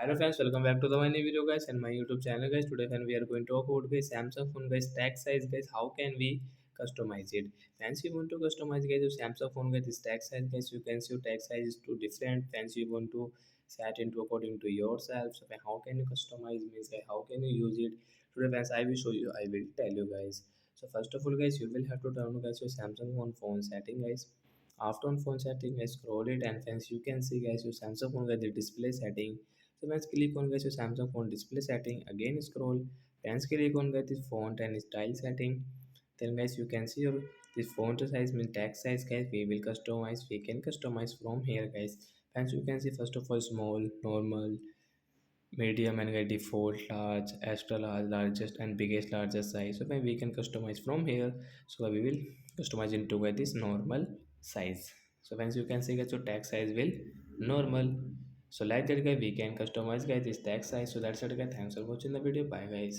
Hello friends, welcome back to the my new video guys and my YouTube channel guys. Today when we are going to talk about guys Samsung phone guys stack size guys. How can we customize it? Fancy you want to customize guys your Samsung phone guys stack size guys. You can see your tag size is too different. Fancy you want to set into according to yourself. So how can you customize means guys, how can you use it? Today guys I will show you. I will tell you guys. So first of all guys you will have to download guys your Samsung phone setting guys. After on phone setting guys scroll it and friends you can see guys your Samsung phone guys the display setting. So once click on guys your Samsung phone display setting, again scroll, then click on guys this font and style setting. Then guys you can see your this font size means text size guys we will customize. We can customize from here guys. Hence you can see first of all small, normal, medium and guys default, large, extra large, largest and biggest largest size. So then we can customize from here. So we will customize into guys this normal size. So once you can see guys your text size will normal. So like that guy we can customize guys this text size. So that's it guys, thanks for watching the video, bye guys.